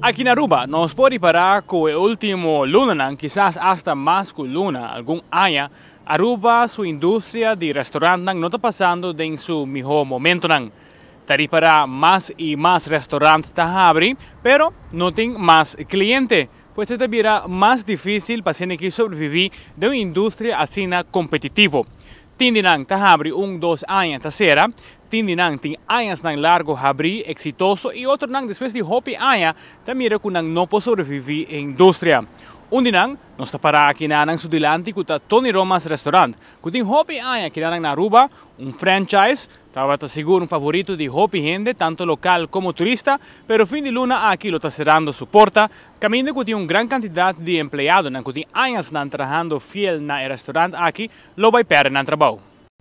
Aquí en Aruba nos puede parar con el último luna, quizás hasta más que luna, algún año. Aruba, su industria de restaurante no está pasando en su mejor momento. Para más y más restaurantes abrir, pero no tienen más clientes. Pues se verá más difícil para que sobrevivir de una industria así competitiva. Tindinan abrir 2 años tercera. Tindinan tem anos largo abrir exitoso e outro después de hopi años también que no puede sobrevivir en industria. Undinan nos está para aqui na Sudilante que está Tony Romas Restaurant. Que tem hopi años que na Aruba, franchise. Estaba seguro favorito de hopi gente, tanto local como turista, pero fin de luna aquí lo está cerrando su puerta. Camino que tiene gran cantidad de empleados, que tiene años trabajando fiel en el restaurante aquí, lo va a perder en el trabajo.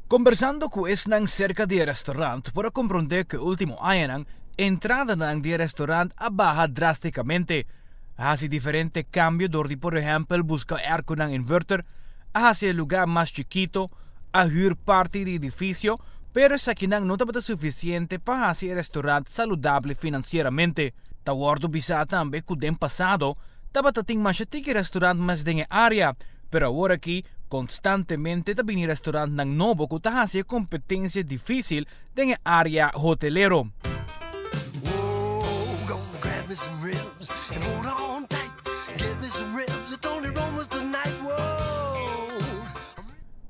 Conversando con esnan cerca del restaurante, para comprender que último año entrada del restaurante baja drásticamente. Hace diferente cambio donde, por ejemplo, buscar con un inverter, hace el lugar más chiquito, a huir parte del edificio, pero esa aquí no está suficiente para hacer el restaurante saludable financieramente. Tawardo bisa también que el pasado, estaba teniendo más restaurante más en área, pero ahora aquí constantemente también el restaurante nuevo que hace competencia difícil en el área hotelero.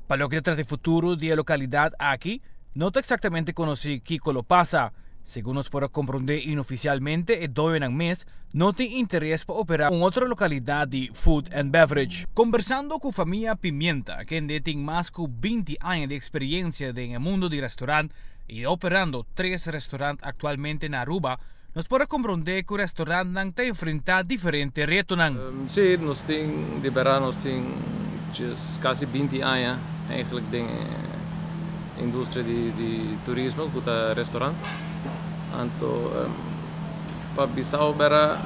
Para lo que trata de futuro de la localidad aquí, no está exactamente conocido qué lo pasa. Según nos puede comprender inoficialmente, el 2 mes no tiene interés para operar en otra localidad de food and beverage. Conversando con familia Pimienta, que tiene más de 20 años de experiencia en el mundo del restaurante y operando 3 restaurantes actualmente en Aruba, nos puede comprender que el restaurante está enfrentando diferentes retos. Sí, nos tiene de verano, nos tiene casi 20 años en la industria de turismo, que es restaurante. Então, para Bissau era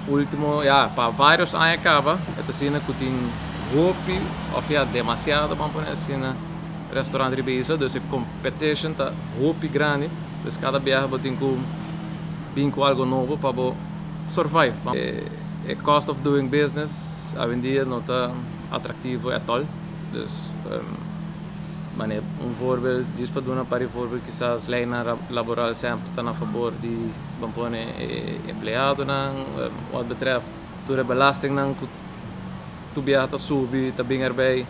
último, para vários anos acaba, esta cena que tem roupa, oferta demasiado para poner assim na restaurante de Bissau, então a competição tá roupa grande, então cada viagem tem que vir com algo novo para survive. O cost of doing business, hoje em dia não está atrativo at all, então voorbeeld, diz para dar para voorbeeld, quizás lei laboral sempre está a favor de empleado, wat betreft de belasting que tu viaja subir, está bem erbij.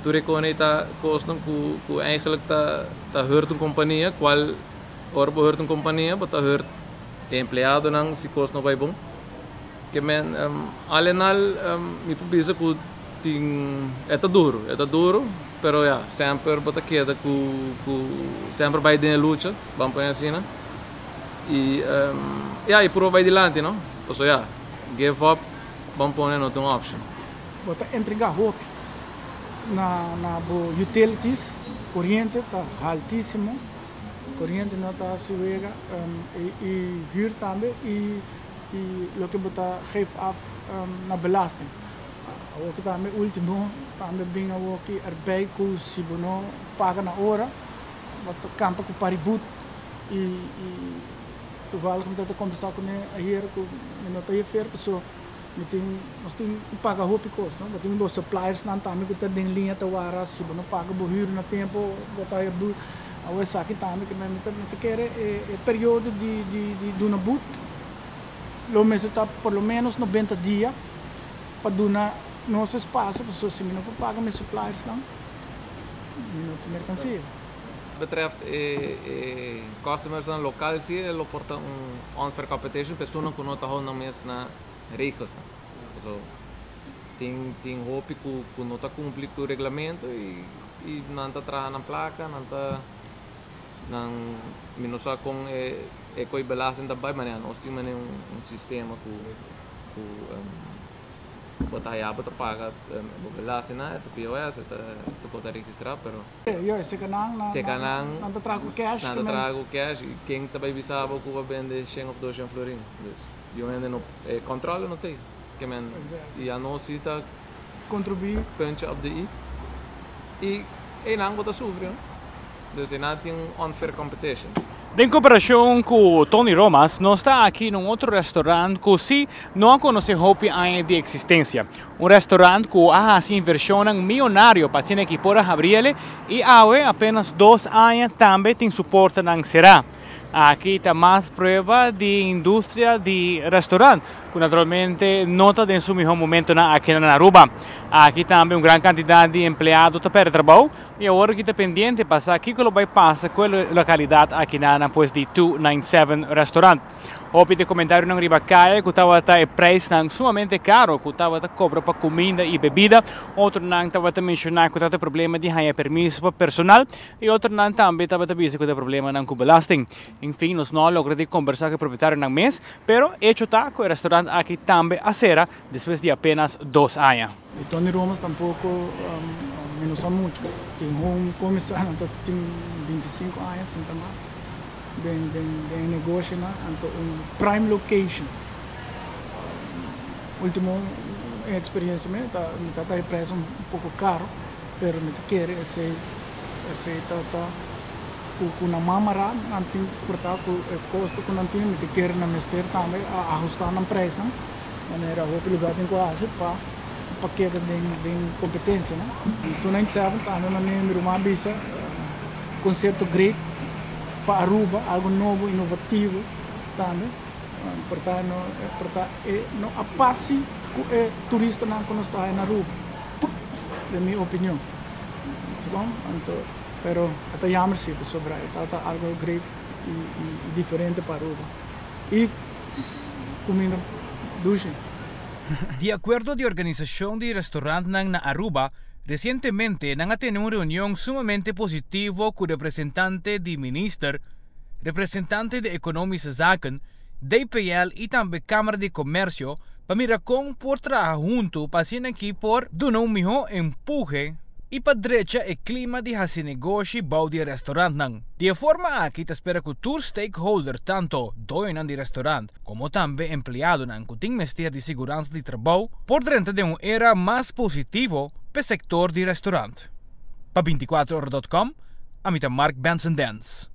Tu reconhece kosten que eigenlijk está hurt uma companhia, qual orbo hurt uma companhia, mas está hurt empleado se kosten não vai bom. Que men alenal me pensa que é duro, pero sempre bota queda sempre vai de luta, vamos por assim, né? E por vai adiante, não? Ou seja, give up, vamos pôr não tem option. Bota entregar roupa na utilities, corrente está altíssimo, corrente não está subindo e huur também e o que bota geeft af na belasting. Ook também último também bem aqui erbij que se não paga na hora, bota campa com paribut e toevallig omdat ik conversar com hier que não está hier pessoa nós tem que pagar roupa costa, nós tem dois suppliers não também que tem linha tawara se não paga o huur no tempo botar aí bu a essa aqui também que não quer período de duna boot lo mês está por lo menos 90 dias para duna nosso espaço, se não paga meus suppliers não tem mercancia. Betreft customers local, sim, ele porta unfair competition, pessoas que não estão na mesma regras. So, tem roupa que não está cumprindo com o regulamento e não está trazendo na placa, não está menos com ecoibelasting também, mas nós temos sistema que botar para pagar belasting na POS, tu pode registrar, pero se canang não trago cash, não trago cash e quem também visava que vai vender 100 ou 200 florins, eu ainda não controle não tem, que men e a nós está contribuir punch op de i e não botar sobre, então não tem unfair competition. En comparação com Tony Romas, nós está aqui num outro restaurante que sim não conhece hopi anos de existência. Restaurante que assim inversiona milionário para ser que por abrir e apenas 2 anos também tem suporte na será. Aqui está mais prova de indústria de restaurante, que naturalmente nota em seu melhor momento aqui na Aruba. Aqui também uma grande quantidade de empregados para trabalhar e agora que está pendente passar aqui que vai passar com a localidade aqui na depois de 297 restaurante. Houve de comentário na Ribacaia que estava o preço sumamente caro, que estava a cobrar para comida e bebida. Outro não estava a mencionar que estava problema de ganhar permisso para personal e outro não também estava a dizer que estava problema com belasting. Enfim, nós não logramos conversar com o proprietário na mês, pero hecho está que o restaurante aqui também a será depois de apenas 2 anos. E Tony Romas tampouco menos muito. Tem comissário que tem 25 anos, então mais. De negócio na prime location. Último experiência me tá preço pouco caro, pero me quer esse com na mamara nanti portar com custo com nanti me quer na mister também ajustar na preço, maneira o lugar tem quase para paquete de competência, né? Tu nem sabe também na minha rumah bisa conceito great para Aruba, algo novo, inovativo também. Portanto, não apassi que turista não conhece na Aruba, de minha opinião. Então, pero até jammer sim sobre isso, algo great e diferente para Aruba. E comida dulce. De acuerdo de organización de restaurante na Aruba, recientemente han tenido una reunión sumamente positiva con representante de Minister, representante de Economische Zaken, DPL y también Cámara de Comercio para mirar cómo por trabajar juntos para hacer aquí por dar un mejor empuje y para derecha el clima de hacer negocio y de restaurante. De forma aquí te espera que todos stakeholders, tanto dueños de restaurante como también empleados que tienen ministerio de seguridad de trabajo, por dentro de una era más positivo para el sector de restaurante. Para 24horas.com, a mí Mark Benson Dance.